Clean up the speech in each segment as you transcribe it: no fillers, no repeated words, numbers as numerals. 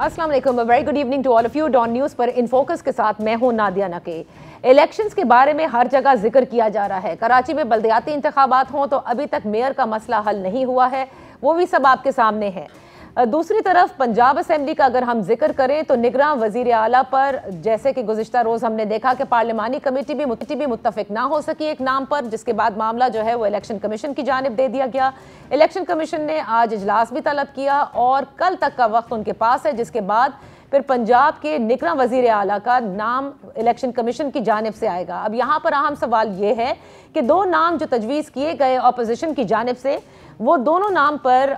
अस्सलाम वालेकुम, very good evening to all of you. Dawn news पर इन फोकस के साथ मैं हूं नादिया नकी। इलेक्शंस के बारे में हर जगह जिक्र किया जा रहा है। कराची में बल्दियाती इंतखाबात हों तो अभी तक मेयर का मसला हल नहीं हुआ है, वो भी सब आपके सामने है। दूसरी तरफ पंजाब असेंबली का अगर हम जिक्र करें तो निगरान वजीर आला पर जैसे कि गुज़िश्ता रोज़ हमने देखा कि पार्लिमानी कमेटी भी मुत्तफिक ना हो सकी एक नाम पर, जिसके बाद मामला जो है वो इलेक्शन कमीशन की जानिब दे दिया गया। इलेक्शन कमीशन ने आज इजलास भी तलब किया और कल तक का वक्त उनके पास है, जिसके बाद फिर पंजाब के निगरान वजीर आला का नाम इलेक्शन कमीशन की जानिब से आएगा। अब यहाँ पर अहम सवाल ये है कि दो नाम जो तजवीज़ किए गए अपोजिशन की जानिब से, वो दोनों नाम पर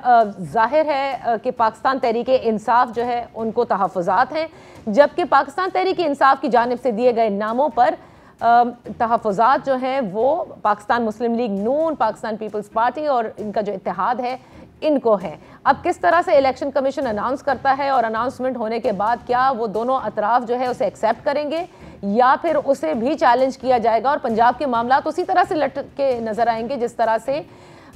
जाहिर है कि पाकिस्तान तहरीक इंसाफ जो है उनको तहफ़्फ़ुज़ात हैं, जबकि पाकिस्तान तहरीक इंसाफ की जानिब से दिए गए नामों पर तहफ़्फ़ुज़ात जो हैं वो पाकिस्तान मुस्लिम लीग नून, पाकिस्तान पीपल्स पार्टी और इनका जो इत्तेहाद है इनको है। अब किस तरह से इलेक्शन कमीशन अनाउंस करता है और अनाउंसमेंट होने के बाद क्या वो दोनों अतराफ जो है उसे एक्सेप्ट करेंगे या फिर उसे भी चैलेंज किया जाएगा और पंजाब के मामला उसी तरह से लटके नजर आएंगे जिस तरह से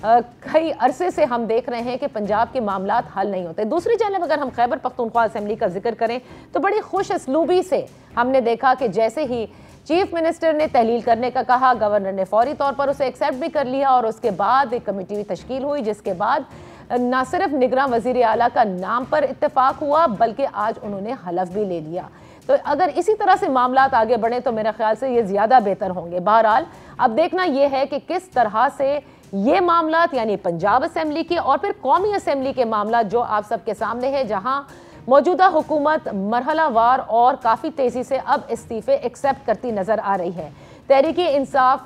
कई अरसे से हम देख रहे हैं कि पंजाब के मामलात हल नहीं होते। दूसरी जानब अगर हम खैबर पख्तूनख्वा असेंबली का जिक्र करें तो बड़ी खुश असलूबी से हमने देखा कि जैसे ही चीफ मिनिस्टर ने तहलील करने का कहा, गवर्नर ने फौरी तौर पर उसे एक्सेप्ट भी कर लिया और उसके बाद एक कमेटी भी तश्कील हुई, जिसके बाद न सिर्फ निगरान वजीर आला का नाम पर इत्तेफाक हुआ बल्कि आज उन्होंने हलफ भी ले लिया। तो अगर इसी तरह से मामलात आगे बढ़े तो मेरे ख्याल से ये ज़्यादा बेहतर होंगे। बहरहाल अब देखना यह है कि किस तरह से ये मामलात यानी पंजाब असेंबली के और फिर कौमी असेंबली के मामला जो आप सबके सामने है, जहां मौजूदा हुकूमत मरहलावार और काफ़ी तेज़ी से अब इस्तीफ़े एक्सेप्ट करती नज़र आ रही है। तहरीक इंसाफ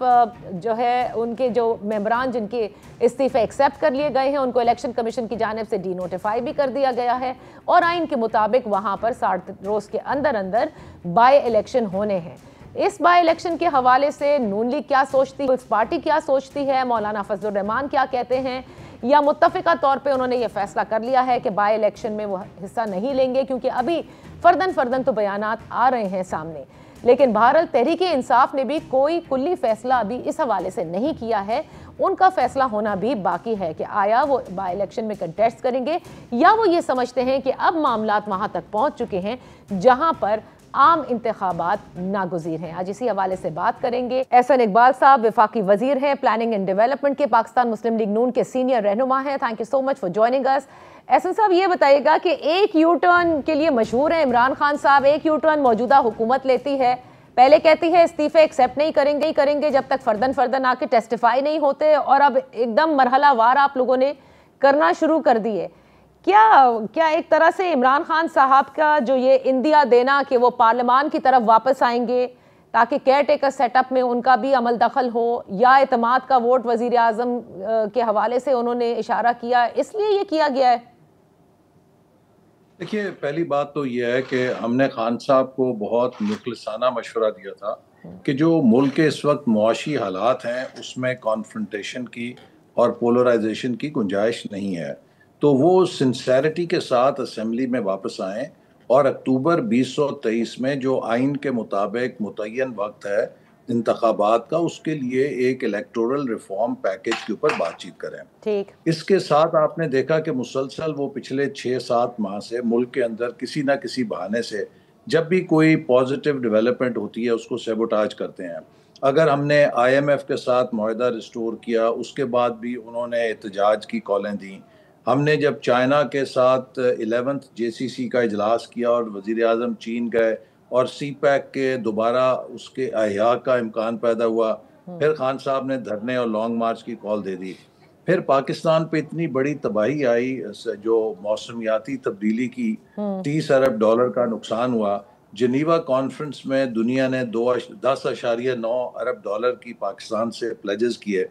जो है उनके जो मेंबरान जिनके इस्तीफ़े एक्सेप्ट कर लिए गए हैं उनको इलेक्शन कमीशन की जानिब से डी नोटिफाई भी कर दिया गया है और आइन के मुताबिक वहाँ पर 60 रोज़ के अंदर अंदर बाई इलेक्शन होने हैं। इस बाई इलेक्शन के हवाले से नून लीग क्या सोचती है, पार्टी क्या सोचती है, मौलाना फजलुर रहमान क्या कहते हैं, या मुत्तफ़िका तौर पे उन्होंने ये फैसला कर लिया है कि बाई इलेक्शन में वो हिस्सा नहीं लेंगे, क्योंकि अभी फ़र्दन फ़र्दन तो बयानात आ रहे हैं सामने। लेकिन बहरहाल तहरीक इंसाफ ने भी कोई कुल्ली फैसला अभी इस हवाले से नहीं किया है। उनका फैसला होना भी बाकी है कि आया वो बाई इलेक्शन में कंटेस्ट करेंगे या वो ये समझते हैं कि अब मामलात वहाँ तक पहुँच चुके हैं जहाँ पर आम इंतखाबात नागुज़ीर हैं। आज इसी हवाले से बात करेंगे। एहसन इकबाल साहब वफाकी वजीर हैं प्लानिंग एंड डेवलपमेंट के, पाकिस्तान मुस्लिम लीग नून के सीनियर रहनुमा हैं। Thank you so much for joining us. Ehsan साहब ये बताइएगा कि एक यू टर्न के लिए मशहूर है इमरान खान साहब। एक यू टर्न मौजूदा हुकूमत लेती है, पहले कहती है इस्तीफे एक्सेप्ट नहीं करेंगे जब तक फर्दन फर्दन आके टेस्टिफाई नहीं होते, और अब एकदम मरहलावार आप लोगों ने करना शुरू कर दिए। क्या एक तरह से इमरान खान साहब का जो ये इंदिया देना कि वो पार्लियामान की तरफ वापस आएंगे ताकि केयर टेकर सेटअप में उनका भी अमल दखल हो, या एतमाद का वोट वजीर आजम के हवाले से उन्होंने इशारा किया, इसलिए ये किया गया है? देखिए, पहली बात तो यह है कि हमने खान साहब को बहुत मुखलिसाना मशवरा दिया था कि जो मुल्क के इस वक्त मुआशी हालात हैं उसमें कॉन्फ्रंटेशन की और पोलराइजेशन की गुंजाइश नहीं है, तो वो सिंसेरिटी के साथ असेंबली में वापस आएँ और अक्टूबर 2023 में जो आइन के मुताबिक मुतय्यन वक्त है इंतखाबात का, उसके लिए एक इलेक्टोरल रिफॉर्म पैकेज के ऊपर बातचीत करें। ठीक। इसके साथ आपने देखा कि मुसलसल वो पिछले 6-7 माह से मुल्क के अंदर किसी ना किसी बहाने से जब भी कोई पॉजिटिव डेवलपमेंट होती है उसको सेबोटाज करते हैं। अगर हमने IMF के साथ मुआहदा रिस्टोर किया, उसके बाद भी उन्होंने एहतजाज की कॉलें दी। हमने जब चाइना के साथ 11th JCC का इजलास किया और वज़ीर आज़म चीन गए और CPEC के दोबारा उसके अहया का इम्कान पैदा हुआ, फिर खान साहब ने धरने और लॉन्ग मार्च की कॉल दे दी। फिर पाकिस्तान पे इतनी बड़ी तबाही आई, जो मौसमियाती तब्दीली की, $30 अरब का नुकसान हुआ। जिनीवा कॉन्फ्रेंस में दुनिया ने 10.9 अरब डॉलर की पाकिस्तान से प्लेजेस किए।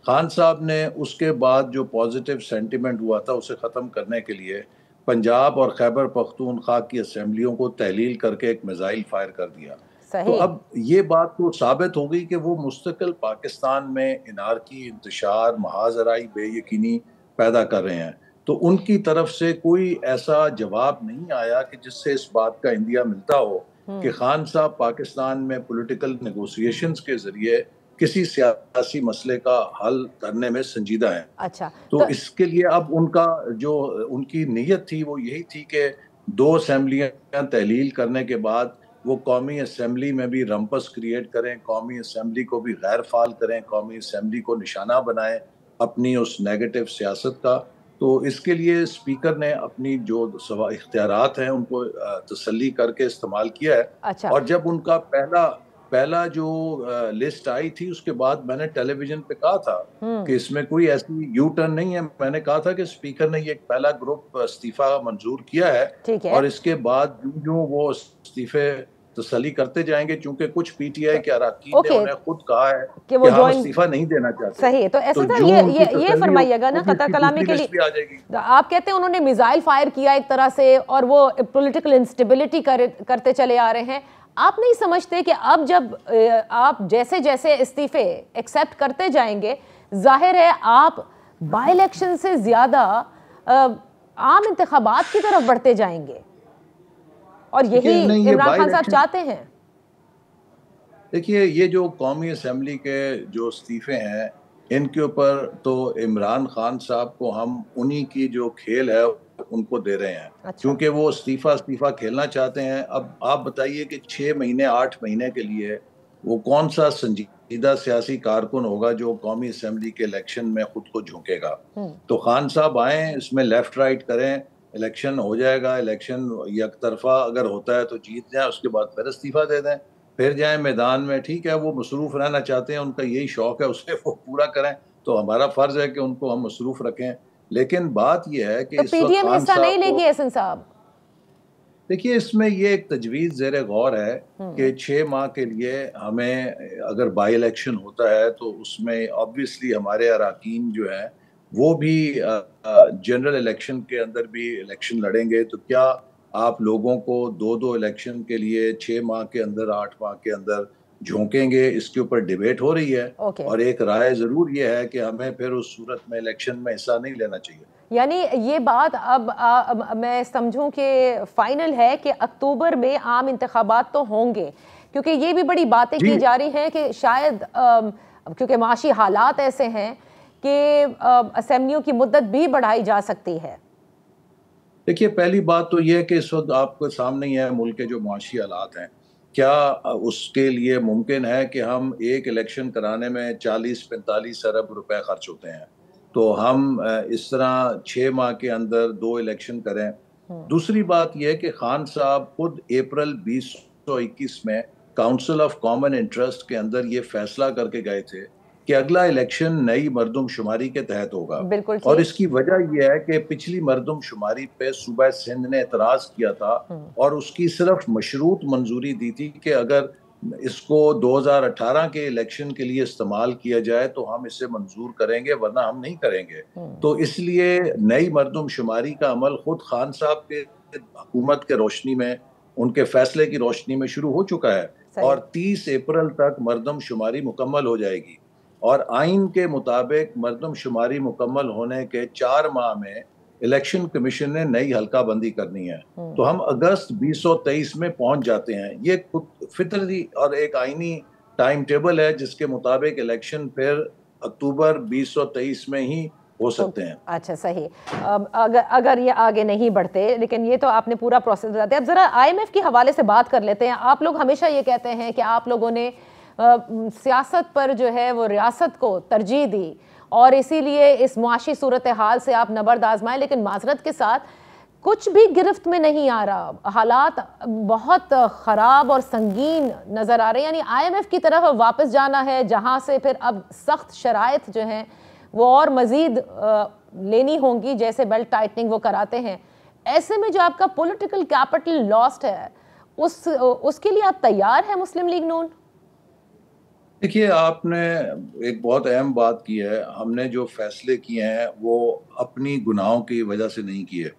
खान साहब ने उसके बाद जो पॉजिटिव सेंटिमेंट हुआ था उसे ख़त्म करने के लिए पंजाब और खैबर पख्तूनख्वा की असेंबलियों को तहलील करके एक मिसाइल फायर कर दिया। तो सही। अब ये बात तो साबित हो गई कि वो मुस्तकिल पाकिस्तान में इनारकी, इंतशार, महाजराई, बेयकीनी पैदा कर रहे हैं। तो उनकी तरफ से कोई ऐसा जवाब नहीं आया कि जिससे इस बात का इंदिया मिलता हो कि खान साहब पाकिस्तान में पॉलिटिकल नेगोशिएशंस के जरिए किसी सियासी मसले का हल करने में संजीदा हैं। अच्छा, तो इसके लिए अब उनका जो उनकी नीयत थी वो यही थी कि 2 असेंबलियां तहलील करने के बाद वो कौमी असम्बली में भी रंपस क्रिएट करें, कौमी असम्बली को भी गैर फाल करें, कौमी असम्बली को निशाना बनाएं अपनी उस नेगेटिव सियासत का। तो इसके लिए स्पीकर ने अपनी जो इख्तियारात हैं उनको तसल्ली करके इस्तेमाल किया है। अच्छा। और जब उनका पहला पहला जो लिस्ट आई थी उसके बाद मैंने टेलीविजन पे कहा था कि इसमें कोई ऐसी यू टर्न नहीं है। मैंने कहा था कि स्पीकर ने ये एक पहला ग्रुप इस्तीफा मंजूर किया है ठीक है। और इसके बाद यूं यूं वो इस्तीफे तसली करते जाएंगे, क्योंकि कुछ पीटीआई तो के अरकान ने ओके उन्हें खुद कहा है कि कि वो हम ज्वाइन। इस्तीफा नहीं देना चाहते। सही है। तो तो एहसन साहब जो उनकी ये तसल्ली फरमाइएगा ना, होगी कतर उसकी कलामी दूसरी के लिस्ट भी आ जाएगी। लिए आप कहते हैं उन्होंने मिसाइल फायर किया एक तरह से और वो पॉलिटिकल इंस्टेबिलिटी करते चले आ रहे हैं। आप नहीं समझते कि अब जब आप जैसे जैसे इस्तीफे एक्सेप्ट करते जाएंगे, जाहिर है आप बाई इलेक्शन से ज्यादा आम इंतखाबात की तरफ बढ़ते जाएंगे और यही इमरान खान साहब चाहते हैं। देखिए, ये जो कौमी असम्बली के जो इस्तीफे हैं इनके ऊपर तो इमरान खान साहब को हम उन्हीं की जो खेल है उनको दे रहे हैं। अच्छा। क्योंकि वो इस्तीफा खेलना चाहते हैं। अब आप बताइए कि 6 महीने 8 महीने के लिए वो कौन सा संजीदा सियासी कारकुन होगा जो कौमी असम्बली के इलेक्शन में खुद को झोंकेगा। तो खान साहब आए, इसमें लेफ्ट राइट करें, इलेक्शन हो जाएगा। इलेक्शन एक तरफा अगर होता है तो जीत जाए, उसके बाद फिर इस्तीफा दे दें, फिर जाए मैदान में। ठीक है, वो मसरूफ रहना चाहते हैं, उनका यही शौक है, उसे वो पूरा करें। तो हमारा फर्ज है कि उनको हम मसरूफ रखें। लेकिन बात यह है कि तो इस वक्त पीडीएम खान हिस्सा नहीं साहब को, लेगी एहसन साहब? देखिए, इसमें ये एक तजवीज़ ज़ेर गौर है कि 6 माह के लिए हमें, अगर बाई इलेक्शन होता है तो उसमें ऑब्वियसली हमारे अरकान जो है वो भी जनरल इलेक्शन के अंदर भी इलेक्शन लड़ेंगे। तो क्या आप लोगों को 2-2 इलेक्शन के लिए 6 माह के अंदर, 8 माह के अंदर झोंकेंगे? इसके ऊपर डिबेट हो रही है। ओके। और एक राय ज़रूर ये है कि हमें फिर उस सूरत में इलेक्शन में हिस्सा नहीं लेना चाहिए। यानी ये बात अब मैं समझूं कि फाइनल है कि अक्टूबर में आम इंतखाबात तो होंगे, क्योंकि ये भी बड़ी बातें जी, की जा रही हैं कि शायद क्योंकि माशी हालात ऐसे हैं कि असेंबलियों की मुद्दत भी बढ़ाई जा सकती है। देखिए, पहली बात तो ये है कि इस वक्त आपके सामने ही है मुल्क के जो मुआशी हालात हैं। क्या उसके लिए मुमकिन है कि हम एक इलेक्शन कराने में 40-45 अरब रुपए खर्च होते हैं? तो हम इस तरह 6 माह के अंदर 2 इलेक्शन करें। दूसरी बात यह है कि खान साहब खुद अप्रैल 2021 में काउंसिल ऑफ कॉमन इंटरेस्ट के अंदर ये फैसला करके गए थे कि अगला इलेक्शन नई मरदमशुमारी के तहत होगा। बिल्कुल और ठीक। इसकी वजह यह है कि पिछली मरदमशुमारी पे सूबा सिंध ने एतराज किया था और उसकी सिर्फ मशरूत मंजूरी दी थी कि अगर इसको 2018 के इलेक्शन के लिए इस्तेमाल किया जाए तो हम इसे मंजूर करेंगे, वरना हम नहीं करेंगे। तो इसलिए नई मरदमशुमारी का अमल खुद खान साहब के हुकूमत के रोशनी में, उनके फैसले की रोशनी में शुरू हो चुका है सही। और 30 अप्रैल तक मरदमशुमारी मुकम्मल हो जाएगी। और आइन के मुताबिक मरदमशुमारी मुकम्मल होने के 4 माह में इलेक्शन कमीशन ने नई हल्का बंदी करनी है। तो हम अगस्त 2023 में पहुंच जाते हैं। ये फितरी और एक आइनी टाइम टेबल है जिसके मुताबिक इलेक्शन फिर अक्टूबर 2023 में ही हो सकते हैं। अच्छा, सही। अगर अगर ये आगे नहीं बढ़ते, लेकिन ये तो आपने पूरा प्रोसेस बता दिया। अब जरा आईएमएफ के हवाले से बात कर लेते हैं। आप लोग हमेशा ये कहते हैं कि आप लोगों ने सियासत पर जो है वो रियासत को तरजीह दी और इसीलिए इस मुआशी सूरत हाल से आप नबर्द आजमाएं, लेकिन माजरत के साथ कुछ भी गिरफ्त में नहीं आ रहा। हालात बहुत ख़राब और संगीन नज़र आ रहे हैं। यानी आईएमएफ की तरफ वापस जाना है, जहाँ से फिर अब सख्त शराइत जो हैं वो और मज़ीद लेनी होंगी, जैसे बेल्ट टाइटनिंग वो कराते हैं। ऐसे में जो आपका पॉलिटिकल कैपिटल लॉस्ट है उसके लिए आप तैयार हैं मुस्लिम लीग नून? देखिए, आपने एक बहुत अहम बात की है। हमने जो फैसले किए हैं वो अपनी गुनाहों की वजह से नहीं किए।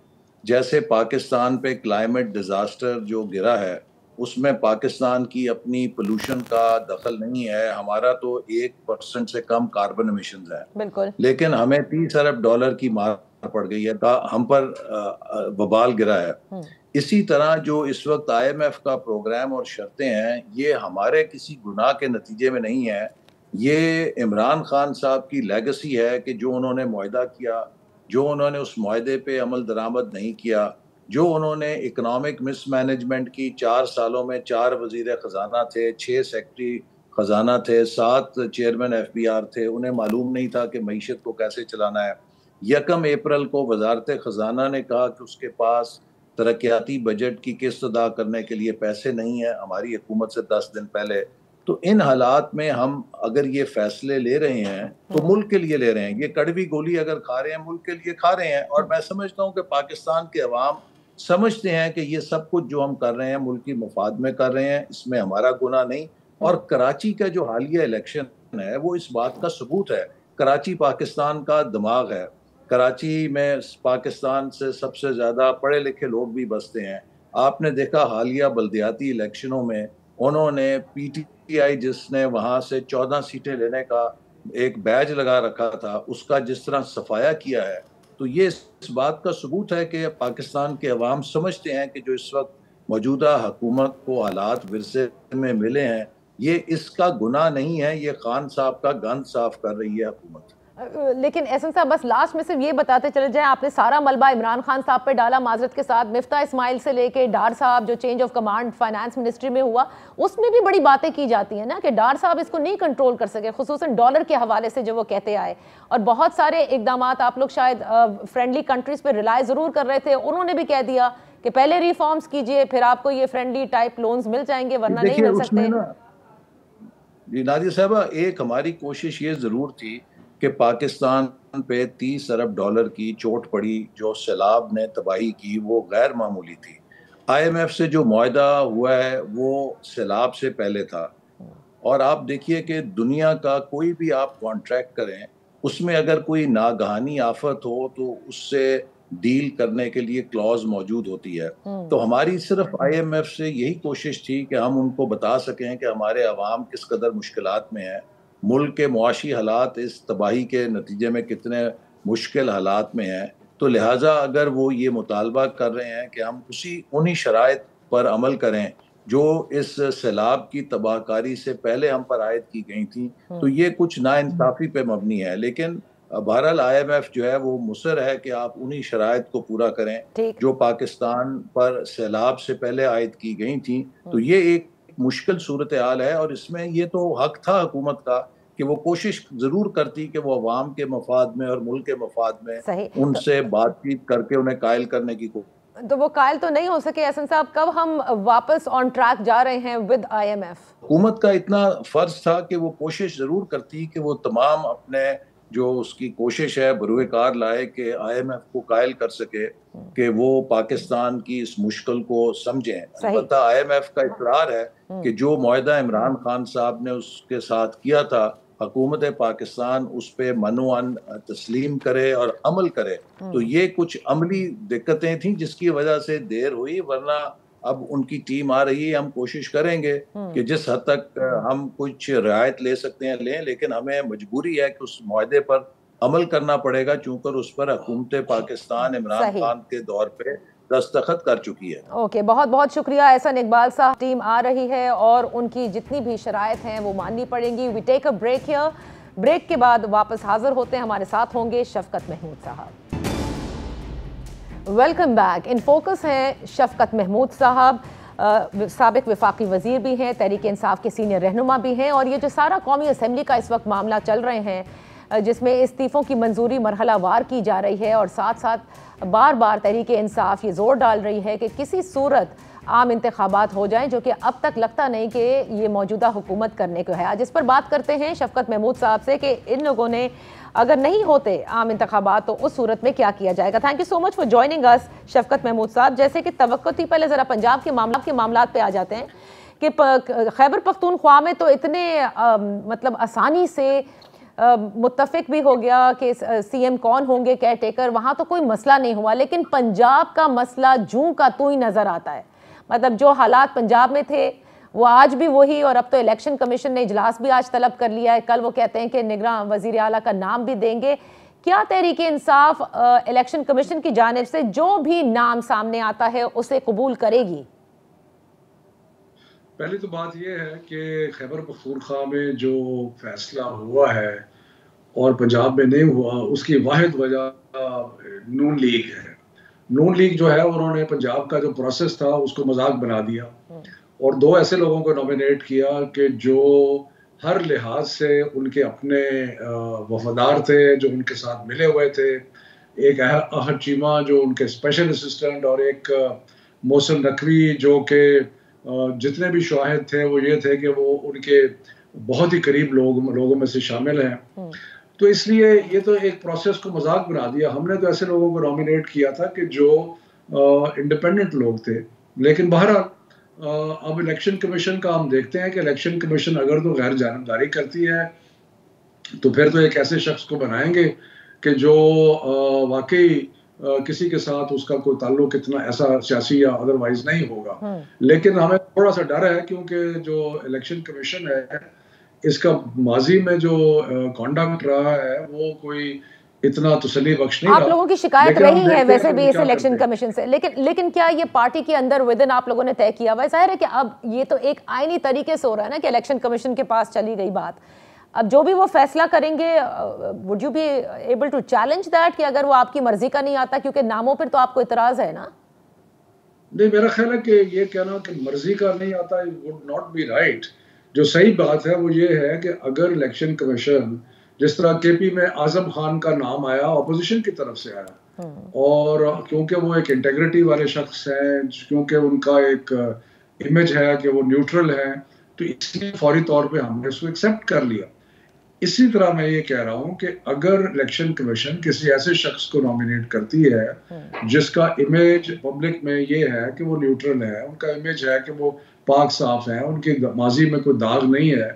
जैसे पाकिस्तान पे क्लाइमेट डिजास्टर जो गिरा है उसमें पाकिस्तान की अपनी पोल्यूशन का दखल नहीं है। हमारा तो 1% से कम कार्बन एमिशन है, बिल्कुल। लेकिन हमें 30 अरब डॉलर की मार पड़ गई है, हम पर वबाल गिरा है। इसी तरह जो इस वक्त आईएमएफ का प्रोग्राम और शर्तें हैं, ये हमारे किसी गुनाह के नतीजे में नहीं है। ये इमरान खान साहब की लेगेसी है कि जो उन्होंने मुआहदा किया, जो उन्होंने उस मुआहदे पे अमल दरामद नहीं किया, जो उन्होंने इकोनॉमिक मिसमैनेजमेंट की, 4 सालों में 4 वजीर खजाना थे, 6 सेक्रेटरी खजाना थे, 7 चेयरमैन FBR थे, उन्हें मालूम नहीं था कि मईशत को कैसे चलाना है। 1 अप्रैल को वजारत खजाना ने कहा कि उसके पास तरक्याती बजट की किस्त अदा करने के लिए पैसे नहीं है, हमारी हुकूमत से 10 दिन पहले। तो इन हालात में हम अगर ये फैसले ले रहे हैं तो मुल्क के लिए ले रहे हैं। ये कड़वी गोली अगर खा रहे हैं, मुल्क के लिए खा रहे हैं। और मैं समझता हूँ कि पाकिस्तान के अवाम समझते हैं कि ये सब कुछ जो हम कर रहे हैं मुल्क की मफाद में कर रहे हैं, इसमें हमारा गुनाह नहीं। और कराची का जो हालिया इलेक्शन है वो इस बात का सबूत है। कराची पाकिस्तान का दिमाग है। कराची में पाकिस्तान से सबसे ज़्यादा पढ़े लिखे लोग भी बसते हैं। आपने देखा हालिया बल्दियाती इलेक्शनों में उन्होंने PTI जिसने वहाँ से 14 सीटें लेने का एक बैज लगा रखा था, उसका जिस तरह सफाया किया है, तो ये इस बात का सबूत है कि पाकिस्तान के अवाम समझते हैं कि जो इस वक्त मौजूदा हुकूमत को हालात विरसे में मिले हैं, ये इसका गुनाह नहीं है, ये खान साहब का गंद साफ कर रही है हुकूमत। लेकिन एहसन साहब, बस लास्ट में सिर्फ ये बताते चले जाएं, आपने सारा मलबा इमरान खान साहब पे डाला माजरत के साथ। मिफ्ता इस्माइल से लेके डार साहब जो change of command finance ministry में हुआ, उसमें भी बड़ी बातें की जाती हैं ना कि डार साहब इसको नहीं कंट्रोल कर सके, खुसूसन डॉलर के हवाले से जो वो कहते आए। और बहुत सारे इकदाम आप लोग शायद फ्रेंडली कंट्रीज पर रिलाय जरूर कर रहे थे, उन्होंने भी कह दिया कि पहले रिफॉर्म्स कीजिए फिर आपको ये फ्रेंडली टाइप लोन्स मिल जाएंगे, वरना नहीं मिल सकते। जी नादिया साहबा, एक हमारी कोशिश ये जरूर थी कि पाकिस्तान पे 30 अरब डॉलर की चोट पड़ी, जो सैलाब ने तबाही की, वो गैर मामूली थी। IMF से जो मुआहदा हुआ है वो सैलाब से पहले था। और आप देखिए कि दुनिया का कोई भी आप कॉन्ट्रैक्ट करें, उसमें अगर कोई नागहानी आफत हो तो उससे डील करने के लिए क्लॉज मौजूद होती है। तो हमारी सिर्फ IMF से यही कोशिश थी कि हम उनको बता सकें कि हमारे अवाम किस कदर मुश्किलात में है, मुल्क के मुआशी हालात इस तबाही के नतीजे में कितने मुश्किल हालात में हैं। तो लिहाजा अगर वो ये मुतालबा कर रहे हैं कि हम उन्हीं शराइत पर अमल करें जो इस सैलाब की तबाहकारी से पहले हम पर आयद की गई थी, तो ये कुछ नाइंसाफ़ी पे मबनी है। लेकिन बहरहाल IMF जो है वो मुसर है कि आप उन्हीं शराइत को पूरा करें जो पाकिस्तान पर सैलाब से पहले आयद की गई थी। तो ये एक मुश्किल सूरत हाल है और इसमें ये तो हक था हुकूमत का कि वो कोशिश जरूर करती कि वो अवाम के मफाद में और मुल्क के मफाद में उनसे बातचीत करके उन्हें कायल करने की तो वो कायल तो नहीं हो सके। एहसन साहब, कब हम वापस ऑन ट्रैक जा रहे हैं विद IMF? हुकूमत का इतना फर्ज था कि वो कोशिश जरूर करती कि वो तमाम अपने जो उसकी कोशिश है बरूए कार लाए कि IMF को कायल कर सके कि वो पाकिस्तान की इस मुश्किल को समझें। अलबत्ता IMF का इकरार है कि जो मुआहदा इमरान खान साहब ने उसके साथ किया था, हुकूमत पाकिस्तान उस पर मनोअन तस्लीम करे और अमल करे। तो ये कुछ अमली दिक्कतें थी जिसकी वजह से देर हुई, वरना अब उनकी टीम आ रही है। हम कोशिश करेंगे कि जिस हद तक हम कुछ रियायत ले सकते हैं लें, लेकिन हमें मजबूरी है कि उस मुआहदे पर अमल करना पड़ेगा, चूंकि उस पर हुकूमत पाकिस्तान इमरान खान के दौर पे दस्तखत कर चुकी है। ओके, बहुत बहुत शुक्रिया एहसन इकबाल साहब। टीम आ रही है और उनकी जितनी भी शराइत हैं वो माननी पड़ेंगी। We take a break here. Break के बाद वापस हाजिर होते हैं, हमारे साथ होंगे शफकत महमूद साहब। Welcome back. इन फोकस हैं शफकत महमूद साहब, साबिक वफाकी वजीर भी हैं, तहरीक इंसाफ के सीनियर रहनुमा भी हैं। और ये जो सारा कौमी असम्बली का इस वक्त मामला चल रहे हैं, जिसमें इस्तीफ़ों की मंजूरी मरहला वार की जा रही है और साथ साथ बार बार तहरीक इंसाफ ये जोर डाल रही है कि किसी सूरत आम इंतखाबात हो जाएं, जो कि अब तक लगता नहीं कि ये मौजूदा हुकूमत करने को है। आज इस पर बात करते हैं शफकत महमूद साहब से कि इन लोगों ने अगर नहीं होते आम इंतखाबात तो उस सूरत में क्या किया जाएगा। Thank you so much for joining us Shafqat Mahmood साहब। जैसे कि तवक्को थी, पहले ज़रा पंजाब के मामलात पे आ जाते हैं कि खैबर पख्तूनख्वा में तो इतने मतलब आसानी से मुत्तफिक भी हो गया कि CM कौन होंगे, केयर टेकर, वहाँ तो कोई मसला नहीं हुआ। लेकिन पंजाब का मसला जूं का तू ही नज़र आता है। मतलब जो हालात पंजाब में थे वो आज भी वही, और अब तो इलेक्शन कमीशन ने इजलास भी आज तलब कर लिया है। कल वो कहते हैं कि निगरान वजीर आला का नाम भी देंगे। क्या तहरीक इंसाफ इलेक्शन कमीशन की जानिब से जो भी नाम सामने आता है उसे कबूल करेगी? पहली तो बात यह है कि खैबर पख्तूनख्वा में जो फैसला हुआ है और पंजाब में नहीं हुआ, उसकी वाहिद वजह नून लीग है। नून लीग जो है उन्होंने पंजाब का जो प्रोसेस था उसको मजाक बना दिया और दो ऐसे लोगों को नॉमिनेट किया कि जो हर लिहाज से उनके अपने वफादार थे, जो उनके साथ मिले हुए थे। एक अहद चीमा जो उनके स्पेशल असिस्टेंट और एक मोहसिन नकवी जो कि जितने भी शाहिद थे वो ये थे कि वो उनके बहुत ही करीब लोगों में से शामिल हैं। तो इसलिए ये तो एक प्रोसेस को मजाक बना दिया। हमने तो ऐसे लोगों को नॉमिनेट किया था कि जो इंडिपेंडेंट लोग थे। लेकिन बहरहाल अब इलेक्शन कमीशन का हम देखते हैं कि इलेक्शन कमीशन अगर तो गैर जानबदारी करती है तो फिर तो एक ऐसे शख्स को बनाएंगे कि जो वाकई किसी के साथ उसका कोई ताल्लुक इतना ऐसा सियासी या अदरवाइज नहीं होगा। लेकिन हमें थोड़ा सा डर है क्योंकि जो इलेक्शन कमीशन है इसका माजी में जो कॉन्डक्ट रहा है वो कोई इतना तसल्ली बख्श नहीं रहा। आप लोगों की शिकायत रही है वैसे भी इस इलेक्शन कमीशन से, लेकिन क्या ये पार्टी के अंदर विदिन आप लोगों ने तय किया हुआ है? जाहिर है कि अब ये तो एक आईनी तरीके से हो रहा है ना कि इलेक्शन कमीशन के पास चली गई बात। अब जो भी वो फैसला करेंगे, would you be able to challenge that कि अगर वो आपकी मर्जी का नहीं आता, क्योंकि नामों पर तो आपको इतराज है ना? नहीं, मेरा ख्याल है कि ये कहना कि मर्जी का नहीं आता वुड नॉट बी राइट। जो सही बात है वो ये है कि अगर इलेक्शन कमीशन, जिस तरह केपी में आजम खान का नाम आया ऑपोजिशन की तरफ से आया और क्योंकि वो एक इंटेग्रिटी वाले शख्स हैं, क्योंकि उनका एक इमेज है कि वो न्यूट्रल है, तो इसलिए फौरी तौर पे हमने उसको एक्सेप्ट कर लिया। इसी तरह मैं ये कह रहा हूं कि अगर इलेक्शन कमीशन किसी ऐसे शख्स को नॉमिनेट करती है जिसका इमेज पब्लिक में ये है कि वो न्यूट्रल है, उनका इमेज है कि वो पाक साफ है, उनके माजी में कोई दाग नहीं है,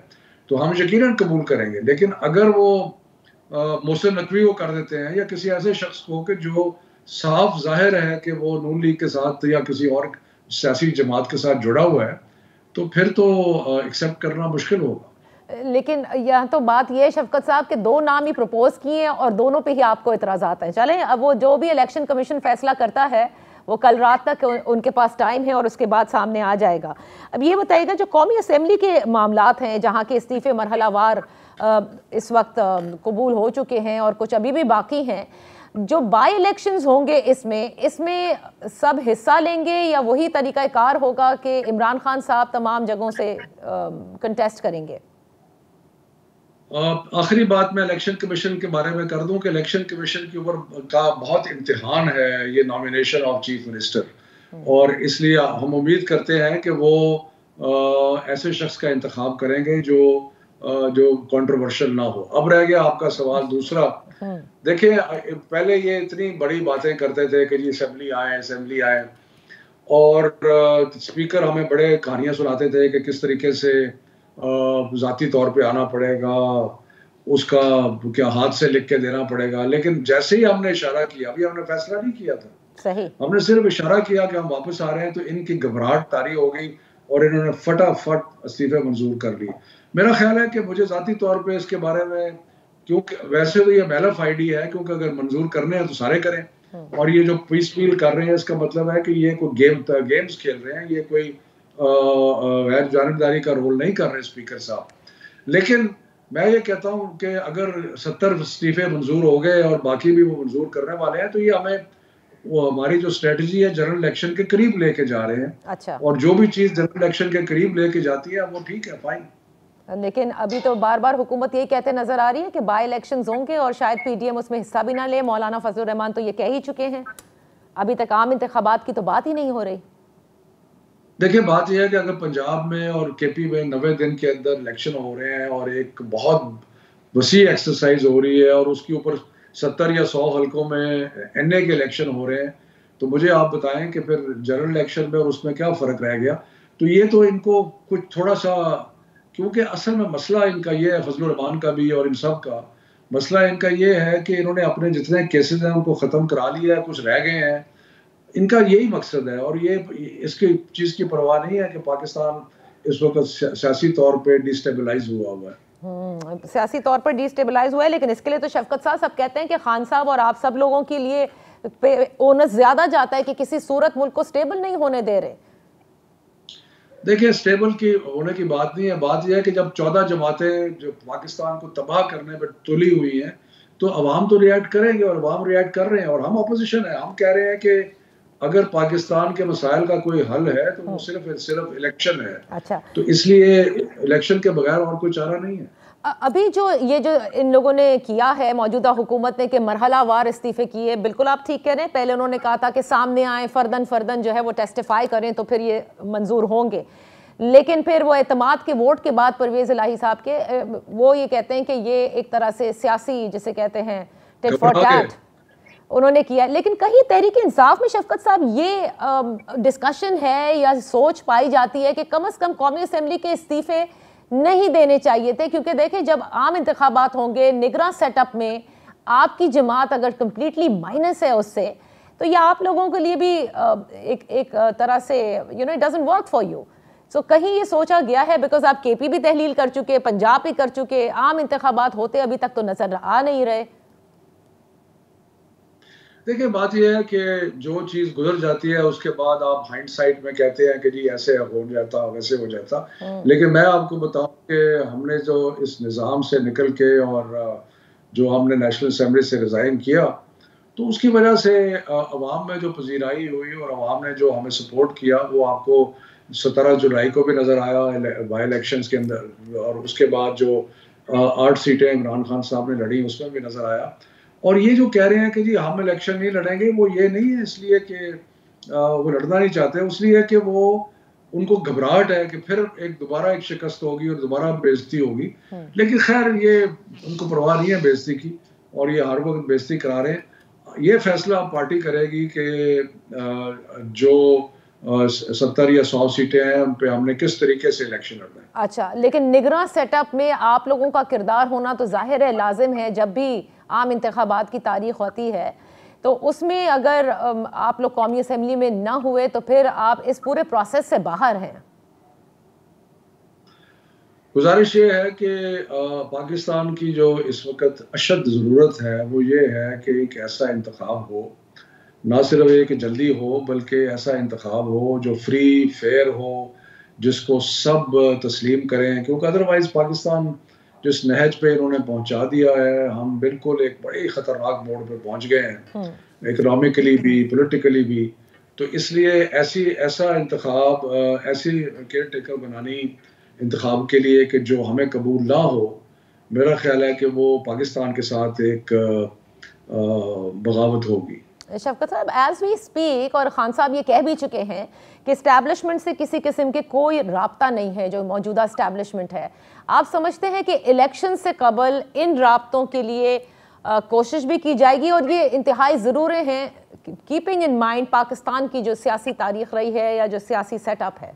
तो हम यकीनन कबूल करेंगे। लेकिन अगर वो मोहसिन नकवी को कर देते हैं या किसी ऐसे शख्स को कि जो साफ जाहिर है कि वो नून लीग के साथ या किसी और सियासी जमात के साथ जुड़ा हुआ है, तो फिर तो एक्सेप्ट करना मुश्किल होगा। लेकिन यहाँ तो बात ये है शफकत साहब के दो नाम ही प्रपोज किए हैं और दोनों पे ही आपको इतराज़ात हैं। चलें, अब वो जो भी इलेक्शन कमीशन फैसला करता है वो कल रात तक उनके पास टाइम है और उसके बाद सामने आ जाएगा। अब ये बताइएगा, जो कौमी असम्बली के मामलात हैं जहाँ के इस्तीफ़े मरहलावार इस वक्त कबूल हो चुके हैं और कुछ अभी भी बाकी हैं, जो बाई इलेक्शंस होंगे इसमें सब हिस्सा लेंगे या वही तरीक़ाकार होगा कि इमरान खान साहब तमाम जगहों से कंटेस्ट करेंगे? आखिरी बात मैं इलेक्शन कमीशन के बारे में कर दूं कि इलेक्शन कमीशन के ऊपर का बहुत इम्तिहान है ये नॉमिनेशन ऑफ चीफ मिनिस्टर, और इसलिए हम उम्मीद करते हैं कि वो ऐसे शख्स का इंतखाब करेंगे जो कंट्रोवर्शियल ना हो। अब रह गया आपका सवाल दूसरा। देखिए, पहले ये इतनी बड़ी बातें करते थे कि जी असेंबली आए और स्पीकर हमें बड़े कहानियां सुनाते थे कि किस तरीके से जाती तौर पे आना पड़ेगा, उसका क्या हाथ से लिख के देना पड़ेगा। लेकिन जैसे ही हमने इशारा किया, अभी हमने फैसला नहीं किया था, सही, हमने सिर्फ इशारा किया कि हम वापस आ रहे हैं, तो इनकी घबराहट तारी हो गई और इन्होंने फटाफट इस्तीफे मंजूर कर लिए। मेरा ख्याल है कि मुझे जाती तौर पे इसके बारे में, क्योंकि वैसे तो ये मेलफ आईडी है, क्योंकि अगर मंजूर करने हैं तो सारे करें, और ये जो पीस मील कर रहे हैं इसका मतलब है कि ये कोई गेम्स खेल रहे हैं, ये कोई गैर जानिबदारी का रोल नहीं कर रहे स्पीकर साहब। लेकिन मैं ये कहता हूं कि अगर 70 इस्तीफे मंजूर हो गए और बाकी भी वो मंजूर करने वाले हैं, तो ये हमें वो हमारी जो स्ट्रेटजी है जनरल इलेक्शन के करीब लेके जा रहे हैं। अच्छा, और जो भी चीज जनरल इलेक्शन के करीब लेके जाती है वो ठीक है, फाइन। लेकिन अभी तो बार बार हुकूमत ये कहते नजर आ रही है कि बाई इलेक्शंस होंगे और शायद पीडीएम उसमें हिस्सा भी ना ले। मौलाना फजलुर रहमान तो ये कह ही चुके हैं, अभी तक आम इंतखाबात की तो बात ही नहीं हो रही। देखिए, बात यह है कि अगर पंजाब में और केपी में 90 दिन के अंदर इलेक्शन हो रहे हैं और एक बहुत वसी एक्सरसाइज हो रही है और उसके ऊपर 70 या 100 हलकों में एनए के इलेक्शन हो रहे हैं, तो मुझे आप बताएं कि फिर जनरल इलेक्शन में और उसमें क्या फ़र्क रह गया। तो ये तो इनको कुछ थोड़ा सा, क्योंकि असल में मसला इनका ये है, फजलुर रहमान का भी और इन सब का मसला इनका ये है कि इन्होंने अपने जितने केसेस हैं उनको ख़त्म करा लिया है, कुछ रह गए हैं। इनका यही मकसद है और ये इसकी चीज़ की परवाह नहीं है कि पाकिस्तान इस वक्त सियासी तौर पे डिस्टेबलाइज हुआ है। सियासी तौर पर डिस्टेबलाइज हुआ है, लेकिन इसके लिए तो शफकत साहब सब कहते हैं कि खान साहब और आप सब लोगों के लिए पे ओनस ज्यादा जाता है कि किसी सूरत मुल्क को स्टेबल नहीं होने दे रहे। देखिए, स्टेबल की होने की बात नहीं है, बात यह है कि जब 14 जमातें जो पाकिस्तान को तबाह करने पर तुली हुई हैं, तो अवाम तो रिएक्ट करेंगे और अवाम रिएक्ट कर रहे हैं और हम अपोजिशन है। हम कह रहे हैं कि अगर पाकिस्तान के मसाइल का कोई हल है तो वो सिर्फ इलेक्शन है। अच्छा, तो इसलिए इलेक्शन के बगैर और कोई चारा नहीं है। अभी जो इन लोगों ने किया है मौजूदा हुकूमत ने कि मरहलावार इस्तीफे किए, बिल्कुल आप ठीक कह रहे हैं। पहले उन्होंने कहा था कि सामने आए फर्दन जो है वो टेस्टिफाई करें तो फिर ये मंजूर होंगे, लेकिन फिर वो एतमाद के वोट के बाद परवेज इलाही साहब के वो ये कहते हैं कि ये एक तरह से सियासी जिसे कहते हैं टिट फॉर टैट उन्होंने किया। लेकिन कहीं तहरीक इंसाफ में शफकत साहब ये डिस्कशन है या सोच पाई जाती है कि कम से कम कौमी असम्बली के इस्तीफे नहीं देने चाहिए थे, क्योंकि देखें जब आम इंतखाबात होंगे निगरां सेटअप में आपकी जमात अगर कंप्लीटली माइनस है उससे, तो यह आप लोगों के लिए भी एक तरह से it doesn't work for you. So कहीं ये सोचा गया है, बिकॉज आप केपी भी तहलील कर चुके, पंजाब भी कर चुके, आम इंतखाबात होते अभी तक तो नजर आ नहीं रहे। देखिए बात यह है कि जो चीज गुजर जाती है उसके बाद आप हाइंडसाइट में कहते हैं कि जी ऐसे हो जाता वैसे हो जाता, लेकिन मैं आपको बताऊं कि हमने जो इस निज़ाम से निकल के और जो हमने नेशनल असेंबली से रिजाइन किया तो उसकी वजह से अवाम में जो पजीराई हुई और अवाम ने जो हमें सपोर्ट किया वो आपको 17 जुलाई को भी नजर आया बाई इलेक्शंस के अंदर, और उसके बाद जो 8 सीटें इमरान खान साहब ने लड़ी उसमें भी नजर आया। और ये जो कह रहे हैं कि जी हम इलेक्शन नहीं लड़ेंगे, वो ये नहीं है इसलिए कि वो लड़ना नहीं चाहते, इसलिए कि वो उनको घबराहट है कि फिर दोबारा एक शिकस्त होगी और दोबारा बेइज्जती होगी। लेकिन खैर ये उनको परवाह नहीं है बेइज्जती की और ये हर वक्त बेइज्जती करा रहे हैं। ये फैसला पार्टी करेगी कि जो 70 या 100 सीटें हैं उन पे हमने किस तरीके से इलेक्शन लड़ना है। अच्छा, लेकिन निगरां सेटअप में आप लोगों का किरदार होना तो जाहिर है लाजिम है। जब भी आम इंतखाबात की तारीख होती है तो उसमें अगर आप लोग कौमी असेंबली में ना हुए तो फिर आप इस पूरे प्रोसेस से बाहर हैं। गुजारिश ये है कि पाकिस्तान की जो इस वक्त अशद ज़रूरत है वो ये है कि एक ऐसा इंतखाब हो, ना सिर्फ ये कि जल्दी हो बल्कि ऐसा इंतखाब हो जो फ्री फेयर हो, जिसको सब तस्लीम करें, क्योंकि अदरवाइज पाकिस्तान जिस नहज पे इन्होंने पहुंचा दिया है, हम बिल्कुल एक बड़ी ख़तरनाक मोड़ पे पहुंच गए हैं, इकोनॉमिकली भी पॉलिटिकली भी। तो इसलिए ऐसा इंतखाब ऐसी केयर टेकर बनानी इंतखाब के लिए कि जो हमें कबूल ना हो, मेरा ख्याल है कि वो पाकिस्तान के साथ एक बगावत होगी। शफकत साहब, एज वी स्पीक और खान साहब ये कह भी चुके हैं कि इस्टेब्लिशमेंट से किसी किस्म के कोई राब्ता नहीं है जो मौजूदा इस्टेब्लिशमेंट है। आप समझते हैं कि इलेक्शन से कबल इन राब्तों के लिए कोशिश भी की जाएगी और ये इंतहाई ज़रूरी हैं, कीपिंग इन माइंड पाकिस्तान की जो सियासी तारीख रही है या जो सियासी सेटअप है?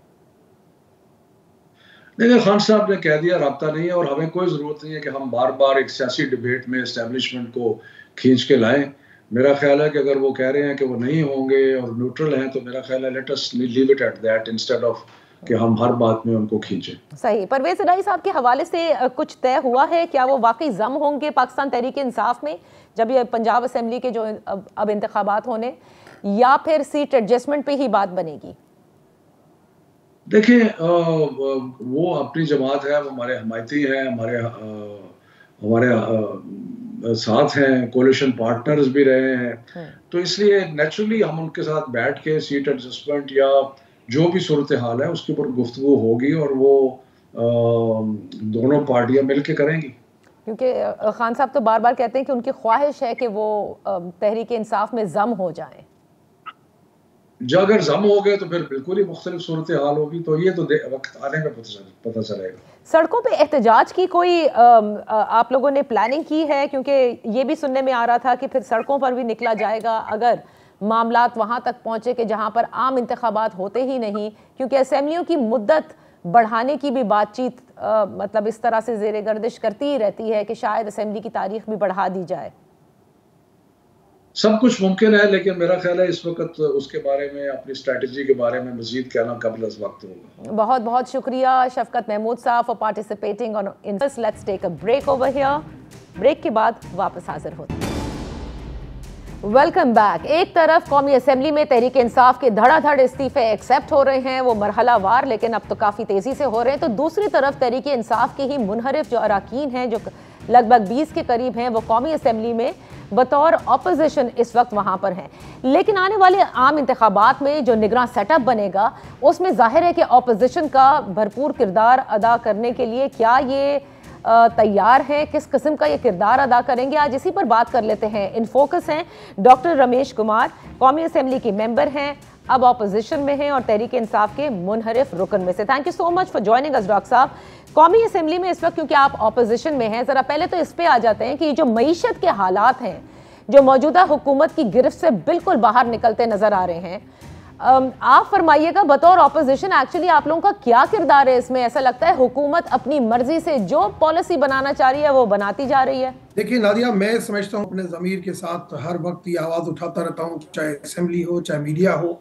देखिए, खान साहब ने कह दिया राब्ता नहीं है और हमें कोई ज़रूरत नहीं है कि हम बार बार एक सियासी डिबेट में इस्टेब्लिशमेंट को खींच के लाएं। मेरा ख्याल है कि अगर वो कह रहे हैं कि वो नहीं होंगे और न्यूट्रल हैं तो मेरा ख्याल है let us leave it at that instead of कि हम हर बात में उनको खींचें। सही। परवेज इलाही साहब के हवाले से कुछ तय हुआ है? क्या वो वाकई जम होंगे पाकिस्तान तहरीक इंसाफ में जब ये पंजाब असेंबली के जो अब इंतखाबात होने, या फिर सीट एडजस्टमेंट पे ही बात बनेगी? देखिए, वो अपनी जमात है, वो हमारे हमायती हैं, हमारे साथ हैं, कोलिशन पार्टनर्स भी रहे हैं, तो इसलिए नेचुरली हम उनके साथ बैठ के सीट एडजस्टमेंट या जो भी सूरत हाल है उसके ऊपर गुफ्तगू होगी और वो दोनों पार्टियां मिलकर करेंगी। क्योंकि खान साहब तो बार बार कहते हैं कि उनकी ख्वाहिश है कि वो तहरीक इंसाफ में जम हो जाएं। जो अगर जम हो गए तो फिर बिल्कुल ही मुख्तलिफ सूरत हाल होगी, तो ये तो वक्त आने में पता चलेगा। सड़कों पे एहतजाज की कोई आप लोगों ने प्लानिंग की है? क्योंकि ये भी सुनने में आ रहा था कि फिर सड़कों पर भी निकला जाएगा अगर मामलात वहाँ तक पहुँचे कि जहाँ पर आम इंतखाबात होते ही नहीं, क्योंकि असेंबलियों की मुद्दत बढ़ाने की भी बातचीत मतलब इस तरह से ज़ेरे गर्दिश करती ही रहती है कि शायद असेंबली की तारीख भी बढ़ा दी जाए। सब कुछ मुमकिन है, लेकिन मेरा ख्याल है इस वक्त उसके बारे में, अपनी स्ट्रैटेजी के बारे में मजीद कहना कबल अज़ वक्त होगा। बहुत बहुत शुक्रिया शफकत महमूद साहब for participating on interest. Let's take a break over here. Break के बाद वापस हाजिर होते हैं। Welcome back. एक तरफ कौमी असेंबली में तहरीक इंसाफ के धड़ाधड़ इस्तीफे एक्सेप्ट हो रहे हैं, वो मरहलावार लेकिन अब तो काफ़ी तेज़ी से हो रहे हैं, तो दूसरी तरफ तहरीक इंसाफ के ही मुनहरिफ जो अरकान हैं, जो लगभग 20 के करीब हैं, वो कौमी असेंबली में बतौर ऑपोजिशन इस वक्त वहां पर हैं। लेकिन आने वाले आम इंतखाबात में जो निगरान सेटअप बनेगा उसमें जाहिर है कि ऑपोजिशन का भरपूर किरदार अदा करने के लिए क्या ये तैयार है, किस किस्म का ये किरदार अदा करेंगे, आज इसी पर बात कर लेते हैं। इन फोकस हैं डॉक्टर रमेश कुमार, कौमी असेंबली के मेंबर हैं, अब ऑपोजिशन में हैं और तहरीक इंसाफ के मुनहरिफ रुकन में से। Thank you so much for joining us doctor साहब। कौमी असेंबली में इस वक्त क्योंकि आप ऑपोजिशन में हैं, जरा पहले तो इस पे आ जाते हैं कि जो मईशत के हालात हैं जो मौजूदा हुकूमत की गिरफ्त से बिल्कुल बाहर निकलते नजर आ रहे हैं, आप फरमाइएगा बतौर ऑपोजिशन एक्चुअली आप लोगों का क्या किरदार है इसमें? ऐसा लगता है हुकूमत अपनी मर्जी से जो पॉलिसी बनाना चाह रही है वो बनाती जा रही है। देखिए नादिया, मैं समझता हूँ अपने ज़मीर के साथ हर वक्त ये आवाज़ उठाता रहता हूँ, चाहे असेंबली हो चाहे मीडिया हो।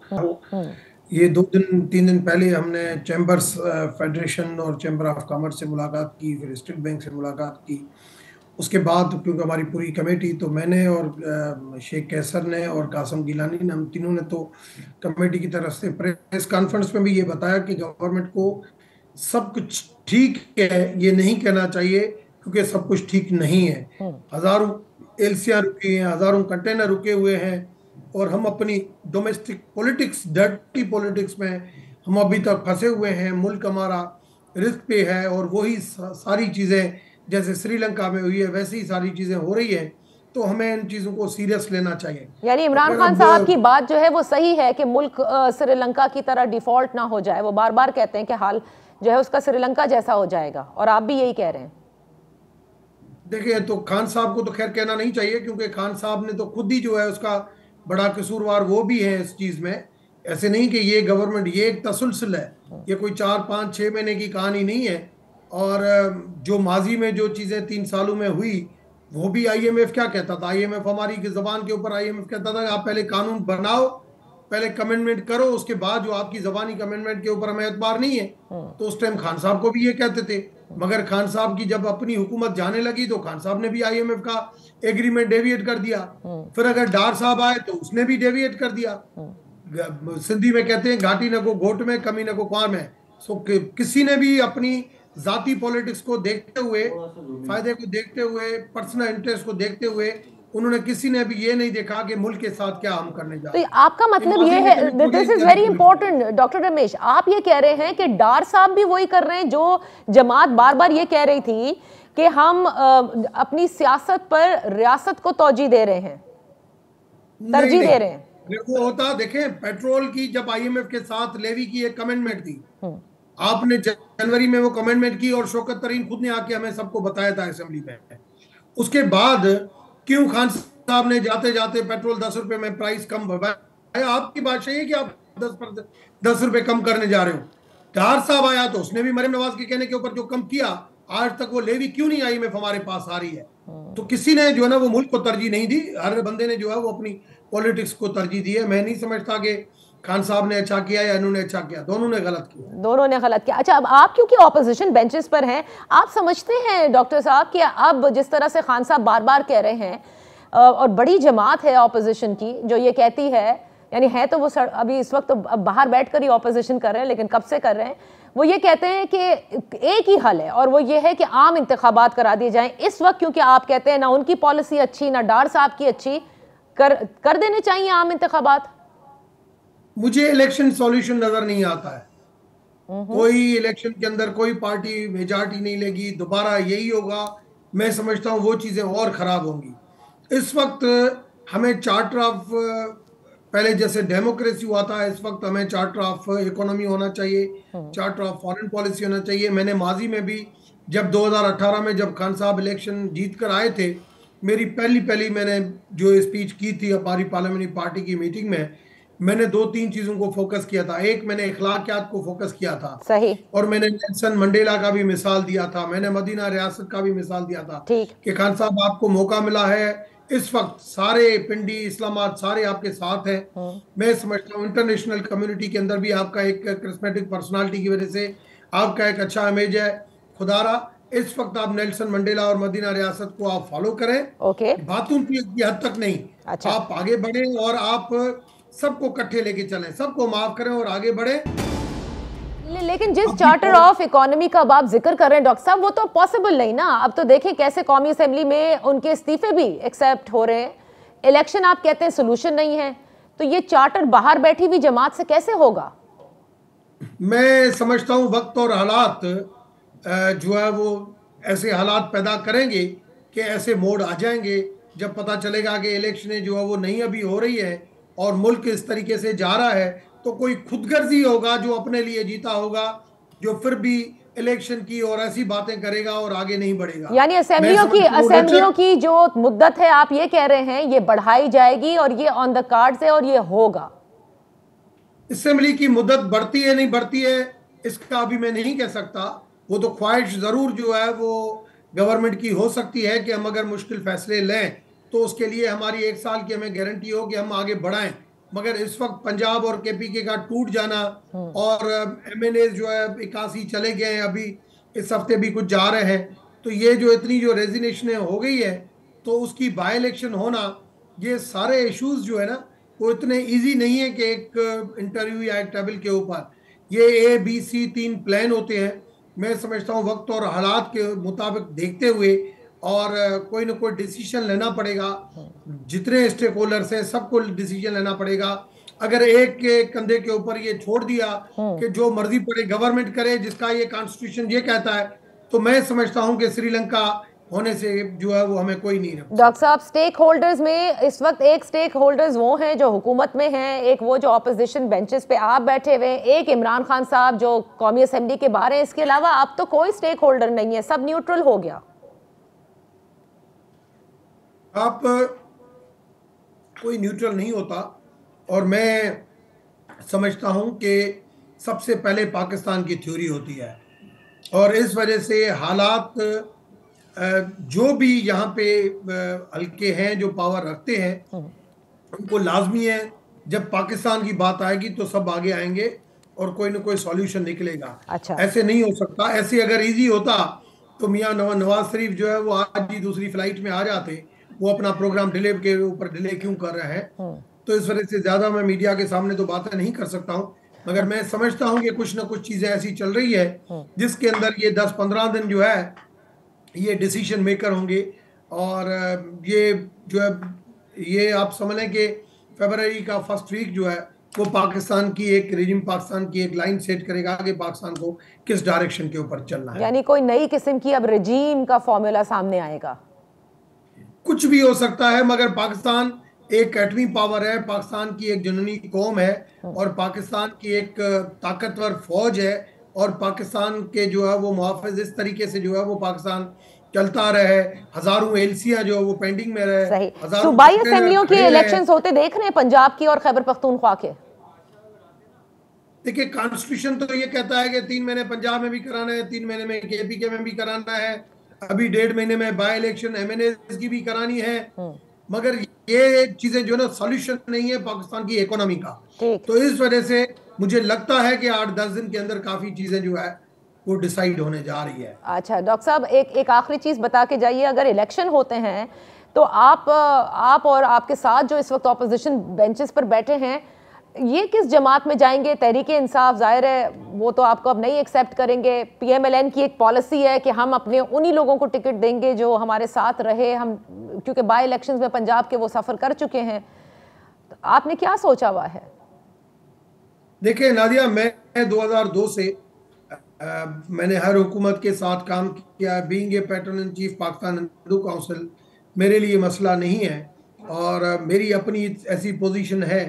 ये 2-3 दिन पहले हमने चैम्बर्स फेडरेशन और चैम्बर ऑफ कॉमर्स से मुलाकात की, फिर स्टेट बैंक से मुलाकात की। उसके बाद क्योंकि हमारी पूरी कमेटी, तो मैंने और शेख कैसर ने और कासम गिलानी ने, हम तीनों ने तो कमेटी की तरफ से प्रेस कॉन्फ्रेंस में भी ये बताया कि गवर्नमेंट को सब कुछ ठीक है ये नहीं कहना चाहिए क्योंकि सब कुछ ठीक नहीं है। हजारों एलसियां रुकी हैं, हजारों कंटेनर रुके हुए हैं और हम अपनी डोमेस्टिक पॉलिटिक्स, डर्टी पॉलिटिक्स में हम अभी तक फंसे हुए हैं। मुल्क हमारा रिस्क पे है और वही सारी चीज़ें जैसे श्रीलंका में हुई है वैसी ही सारी चीज़ें हो रही है, तो हमें इन चीज़ों को सीरियस लेना चाहिए। यानी इमरान खान साहब की बात जो है वो सही है कि मुल्क श्रीलंका की तरह डिफॉल्ट ना हो जाए। वो बार बार कहते हैं कि हाल जो है उसका श्रीलंका जैसा हो जाएगा और आप भी यही कह रहे हैं। देखिए, तो खान साहब को तो खैर कहना नहीं चाहिए क्योंकि खान साहब ने तो खुद ही जो है उसका बड़ा कसूरवार वो भी है इस चीज़ में। ऐसे नहीं कि ये गवर्नमेंट, ये एक तसलसल है, ये कोई 4-5-6 महीने की कहानी नहीं है। और जो माजी में जो चीज़ें 3 सालों में हुई वो भी IMF क्या कहता था, IMF हमारी की ज़बान के ऊपर IMF कहता था कि आप पहले कानून बनाओ, पहले कमेंटमेंट करो, उसके बाद जो आपकी ज़बानी कमेंटमेंट के ऊपर हमें एतबार नहीं है। तो उस टाइम खान साहब को भी ये कहते थे, मगर खान साहब की जब अपनी हुकूमत जाने लगी तो खान साहब ने भी IMF का एग्रीमेंट डेविएट कर दिया। फिर अगर डार साहब आए तो उसने भी डेविएट कर दिया। सिंधी में कहते हैं घाटी न को घोट में, कमी न को क्वाम है। सो किसी ने भी अपनी जाती पॉलिटिक्स को देखते हुए, फायदे को देखते हुए, पर्सनल इंटरेस्ट को देखते हुए, उन्होंने किसी ने भी ये नहीं देखा कि मुल्क के साथ क्या हम करने जा रहे हैं। तो आपका मतलब ये है, this is very important doctor Ramesh, आप ये कह रहे हैं कि डार साहब भी वही कर रहे हैं जो जमात बार बार ये कह रही थी कि हम अपनी सियासत पर रियासत को तरजीह दे रहे हैं, तरजीह दे रहे हैं। वो होता, देखें, पेट्रोल की जब IMF के साथ लेवी की एक कमेंटमेंट थी, आपने जनवरी में वो कमेंटमेंट की और शौकत तरीन खुद ने आके हमें सबको बताया था असेंबली में। उसके बाद क्यों खान साहब ने जाते जाते पेट्रोल 10 रुपए में प्राइस कम बढ़ाया? आपकी बात सही है कि आप 10 रुपए कम करने जा रहे हो। डार साहब आया तो उसने भी मरियम नवाज के कहने के ऊपर जो कम किया, आज तक वो लेवी क्यों नहीं IMF हमारे पास आ रही है? तो किसी ने जो है ना वो मुल्क को तरजीह नहीं दी, हर बंदे ने जो है वो अपनी पॉलिटिक्स को तरजीह दी है। मैं नहीं समझता कि खान साहब ने अच्छा किया या इन्होंने अच्छा किया, दोनों ने गलत किया। दोनों ने गलत किया। अच्छा, अब आप क्योंकि ऑपोजिशन बेंचेस पर हैं, आप समझते हैं डॉक्टर साहब कि अब जिस तरह से खान साहब बार बार कह रहे हैं और बड़ी जमात है ऑपोजिशन की जो ये कहती है, यानी है तो वो अभी इस वक्त तो बाहर बैठकर ही ऑपोजिशन कर रहे हैं, लेकिन कब से कर रहे हैं, वो ये कहते हैं कि एक ही हल है और वो ये है कि आम इंतखाबात करा दिए जाएं इस वक्त, क्योंकि आप कहते हैं ना उनकी पॉलिसी अच्छी ना डार साहब की अच्छी, कर देने चाहिए आम इंतखाबात। मुझे इलेक्शन सॉल्यूशन नजर नहीं आता है। कोई इलेक्शन के अंदर कोई पार्टी मेजॉरिटी नहीं लेगी, दोबारा यही होगा। मैं समझता हूँ वो चीज़ें और ख़राब होंगी। इस वक्त हमें चार्टर ऑफ, पहले जैसे डेमोक्रेसी हुआ था, इस वक्त हमें चार्टर ऑफ इकोनॉमी होना चाहिए, चार्टर ऑफ फॉरेन पॉलिसी होना चाहिए। मैंने माजी में भी जब 2018 में जब खान साहब इलेक्शन जीत कर आए थे, मेरी पहली मैंने जो स्पीच की थी हमारी पार्लियामेंट्री पार्टी की मीटिंग में, मैंने 2-3 चीजों को फोकस किया था। एक, मैंने इखलाकियात को फोकस किया था, सही, और मैंने नेल्सन मंडेला का भी मिसाल दिया था, मैंने मदीना रियासत का भी मिसाल दिया था कि खान साहब आपको मौका मिला है, इस वक्त सारे पिंडी इस्लामाबाद सारे आपके साथ हैं। मैं समझता हूँ इंटरनेशनल कम्युनिटी के अंदर भी आपका एक करिश्मेटिक पर्सनालिटी की वजह से आपका एक अच्छा इमेज है। खुदारा इस वक्त आप नेल्सन मंडेला और मदीना रियासत को आप फॉलो करें। बातों की हद तक नहीं, अच्छा, आप आगे बढ़े और आप सबको इकट्ठे लेके चलें, सबको माफ करें और आगे बढ़े। लेकिन जिस चार्टर ऑफ इकोनॉमी का आप जिक्र कर रहे हैं डॉक्टर साहब, वो तो पॉसिबल नहीं ना। अब तो देखें कैसे कौमी असेंबली में उनके इस्तीफे भी एक्सेप्ट हो रहे हैं। इलेक्शन आप कहते हैं सोल्यूशन नहीं है, तो ये चार्टर बाहर बैठी हुई जमात से कैसे होगा? मैं समझता हूँ वक्त और हालात जो है वो ऐसे हालात पैदा करेंगे कि ऐसे मोड़ आ जाएंगे जब पता चलेगा कि इलेक्शनें जो है वो नहीं अभी हो रही है और मुल्क इस तरीके से जा रहा है, तो कोई खुदगर्जी होगा जो अपने लिए जीता होगा, जो फिर भी इलेक्शन की और ऐसी बातें करेगा और आगे नहीं बढ़ेगा। यानी असेंबलियों की जो मुद्दत है, आप ये कह रहे हैं ये बढ़ाई जाएगी और ये ऑन द कार्ड्स है और ये होगा। असेंबली की मुद्दत बढ़ती है नहीं बढ़ती है इसका अभी मैं नहीं कह सकता। वो तो ख्वाहिश जरूर जो है वो गवर्नमेंट की हो सकती है कि हम अगर मुश्किल फैसले लें तो उसके लिए हमारी 1 साल की हमें गारंटी हो कि हम आगे बढ़ाएं। मगर इस वक्त पंजाब और केपीके का टूट जाना और एमएनए जो है 81 चले गए हैं, अभी इस हफ्ते भी कुछ जा रहे हैं, तो ये जो इतनी जो रेजिग्नेशन हो गई है तो उसकी बाय इलेक्शन होना, ये सारे इश्यूज जो है ना वो इतने इजी नहीं है कि एक इंटरव्यू या एक टेबल के ऊपर ये ABC 3 प्लान होते हैं। मैं समझता हूँ वक्त और हालात के मुताबिक देखते हुए और कोई ना कोई डिसीजन लेना पड़ेगा। जितने स्टेक होल्डर्स हैं सबको डिसीजन लेना पड़ेगा। अगर एक के कंधे के ऊपर ये छोड़ दिया कि जो मर्जी पड़े गवर्नमेंट करे जिसका ये कॉन्स्टिट्यूशन ये कहता है, तो मैं समझता हूं कि श्रीलंका होने से जो है वो हमें कोई नहीं रखता। डॉक्टर साहब, स्टेक होल्डर्स में इस वक्त एक स्टेक होल्डर्स वो हैं जो हुकूमत में हैं, एक वो जो ऑपोजिशन बेंचेस पे आप बैठे हुए हैं, एक इमरान खान साहब जो कौमी असेंबली के बाहर हैं। इसके अलावा अब तो कोई स्टेक होल्डर नहीं है, सब न्यूट्रल हो गया। आप कोई न्यूट्रल नहीं होता और मैं समझता हूं कि सबसे पहले पाकिस्तान की थ्योरी होती है और इस वजह से हालात जो भी यहाँ पे हल्के हैं जो पावर रखते हैं उनको लाजमी है जब पाकिस्तान की बात आएगी तो सब आगे आएंगे और कोई ना कोई सॉल्यूशन निकलेगा। अच्छा। ऐसे नहीं हो सकता। ऐसे अगर इजी होता तो मियाँ नवाज शरीफ जो है वो आज ही दूसरी फ्लाइट में आ जाते। वो अपना प्रोग्राम डिले के ऊपर डिले क्यों कर रहा है? तो इस वजह से ज्यादा मैं मीडिया के सामने तो बातें नहीं कर सकता हूँ, मगर मैं समझता हूँ कि कुछ ना कुछ चीजें ऐसी चल रही है जिसके अंदर ये 10-15 दिन जो है ये डिसीजन मेकर होंगे और ये जो है ये आप समझ लें कि फरवरी का फर्स्ट वीक जो है वो पाकिस्तान की एक रिजिम, पाकिस्तान की एक लाइन सेट करेगा कि पाकिस्तान को किस डायरेक्शन के ऊपर चलना है। यानी कोई नई किस्म की अब रिजीम का फॉर्मूला सामने आएगा। कुछ भी हो सकता है, मगर पाकिस्तान एक एटमी पावर है, पाकिस्तान की एक जननी कौम है और पाकिस्तान की एक ताकतवर फौज है और पाकिस्तान के जो है वो मुहाफिज इस तरीके से जो है वो पाकिस्तान चलता रहे। हजारों एलसियां जो है वो पेंडिंग में रहे। सही। सूबाई असेंबलियों के इलेक्शंस होते देख रहे हैं पंजाब की और खैबर पख्तूनख्वा के। देखिए कॉन्स्टिट्यूशन तो ये कहता है कि 3 महीने पंजाब में भी कराना है, 3 महीने में केपीके में भी कराना है, अभी 1.5 महीने में बाय इलेक्शन एमएनए की भी करानी है। मगर ये चीजें जो ना सॉल्यूशन नहीं है पाकिस्तान की इकोनॉमी का। तो इस वजह से मुझे लगता है कि 8-10 दिन के अंदर काफी चीजें जो है वो डिसाइड होने जा रही है। अच्छा डॉक्टर साहब, एक आखिरी चीज बता के जाइए, अगर इलेक्शन होते हैं तो आप और आपके साथ जो इस वक्त ऑपोजिशन बेंचेस पर बैठे हैं ये किस जमात में जाएंगे? तहरीके इंसाफ जाहिर है वो तो आपको अब नहीं एक्सेप्ट करेंगे। पीएमएलएन की एक पॉलिसी है कि हम अपने उन्हीं लोगों को टिकट देंगे जो हमारे साथ रहे, हम क्योंकि बाय इलेक्शंस में पंजाब के वो सफ़र कर चुके हैं। तो आपने क्या सोचा हुआ है? देखिए नादिया, मैं 2002 से मैंने हर हुकूमत के साथ काम किया। Being a pattern in chief Pakistan Hindu council मेरे लिए मसला नहीं है और मेरी अपनी ऐसी पोजीशन है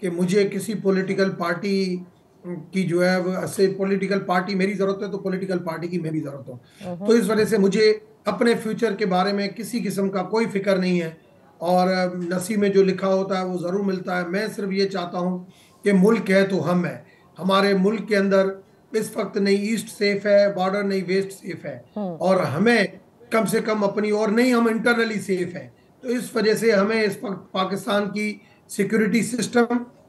कि मुझे किसी पॉलिटिकल पार्टी की जो है ऐसे पॉलिटिकल पार्टी मेरी ज़रूरत है तो पॉलिटिकल पार्टी की मैं भी ज़रूरत हूँ। तो इस वजह से मुझे अपने फ्यूचर के बारे में किसी किस्म का कोई फिक्र नहीं है और नसीब में जो लिखा होता है वो ज़रूर मिलता है। मैं सिर्फ ये चाहता हूँ कि मुल्क है तो हम है। हमारे मुल्क के अंदर इस वक्त नहीं ईस्ट सेफ है, बॉर्डर नहीं वेस्ट सेफ है और हमें कम से कम अपनी और नहीं हम इंटरनली सेफ है। तो इस वजह से हमें इस वक्त पाकिस्तान की सिक्योरिटी सिस्टम,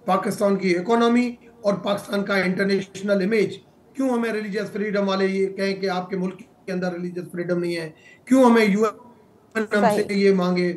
पाकिस्तान की इकोनॉमी और पाकिस्तान का इंटरनेशनल इमेज, क्यों हमें रिलीजियस फ्रीडम वाले ये कहें कि आपके मुल्क के अंदर रिलीजियस फ्रीडम नहीं है, क्यों हमें यूएन हमसे ये मांगे,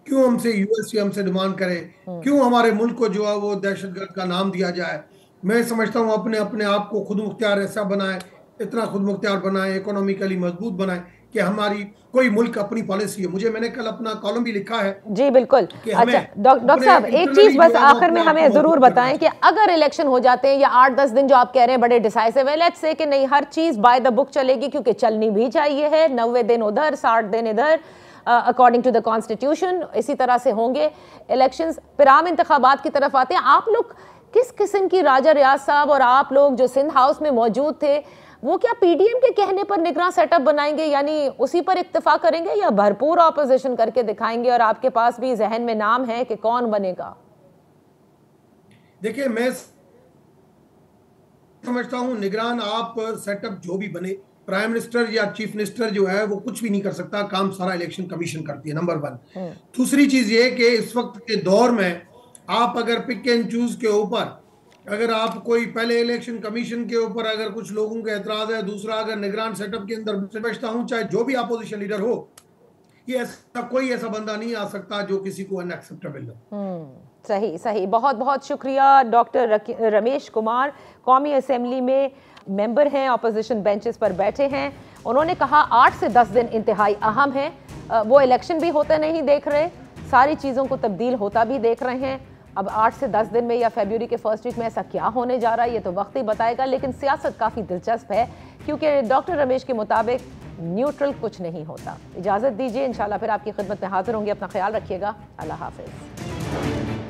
क्यों हमसे यूएस हमसे डिमांड करे, क्यों हमारे मुल्क को जो है वो दहशतगर्द का नाम दिया जाए। मैं समझता हूँ अपने अपने आप को खुद मुख्तियार ऐसा बनाए, इतना खुद मुख्तियार बनाए, इकोनॉमिकली मजबूत बनाए कि हमारी कोई मुल्क अपनी पॉलिसी है। मैंने कल अपना कॉलम भी लिखा है। जी बिल्कुल। अच्छा डॉक्टर साहब, एक चीज बस आखिर में हमें जरूर बताएं कि अगर इलेक्शन हो जाते हैं या 8-10 दिन जो आप कह रहे हैं बड़े डिसाइसिव है, लेट्स से कि नहीं हर चीज बाय द बुक चलेगी, क्योंकि चलनी भी चाहिए है, 90 दिन उधर 60 दिन इधर, अकॉर्डिंग टू द कॉन्स्टिट्यूशन इसी तरह से होंगे इलेक्शंस, फिर आम इंतखाबात की तरफ आते हैं। आप लोग किस किस्म की, राजा रियाज साहब और आप लोग जो सिंध हाउस में मौजूद थे, वो क्या पीडीएम के कहने पर निगरान सेटअप बनाएंगे, यानी उसी पर इक्तफा करेंगे, या भरपूर ऑपोजिशन करके दिखाएंगे और आपके पास भी जहन में नाम है कि कौन बनेगा? देखिए, मैं समझता हूं निगरान आप सेटअप जो भी बने, प्राइम मिनिस्टर या चीफ मिनिस्टर जो है वो कुछ भी नहीं कर सकता, काम सारा इलेक्शन कमीशन करती है, नंबर 1। दूसरी चीज ये कि इस वक्त के दौर में आप अगर पिक एंड चूज के ऊपर, अगर आप कोई पहले इलेक्शन कमीशन के ऊपर अगर कुछ लोगों के एतराज है, दूसरा अगर निगरान सेटअप के अंदर, समझता हूं चाहे जो भी अपोजिशन लीडर हो, ये ऐसा कोई ऐसा बंदा नहीं आ सकता जो किसी को अनएक्सेप्टेबल हो। सही सही, बहुत बहुत शुक्रिया डॉक्टर रमेश कुमार, कौमी असेंबली में मेंबर हैं, अपोजिशन बेंचेस पर बैठे हैं। उन्होंने कहा 8 से 10 दिन इंतहाई अहम है, वो इलेक्शन भी होते नहीं देख रहे, सारी चीज़ों को तब्दील होता भी देख रहे हैं। अब 8 से 10 दिन में या फरवरी के फर्स्ट वीक में ऐसा क्या होने जा रहा है ये तो वक्त ही बताएगा, लेकिन सियासत काफ़ी दिलचस्प है क्योंकि डॉक्टर रमेश के मुताबिक न्यूट्रल कुछ नहीं होता। इजाज़त दीजिए, इंशाल्लाह फिर आपकी खिदमत में हाजिर होंगे। अपना ख्याल रखिएगा, अल्लाह हाफिज़।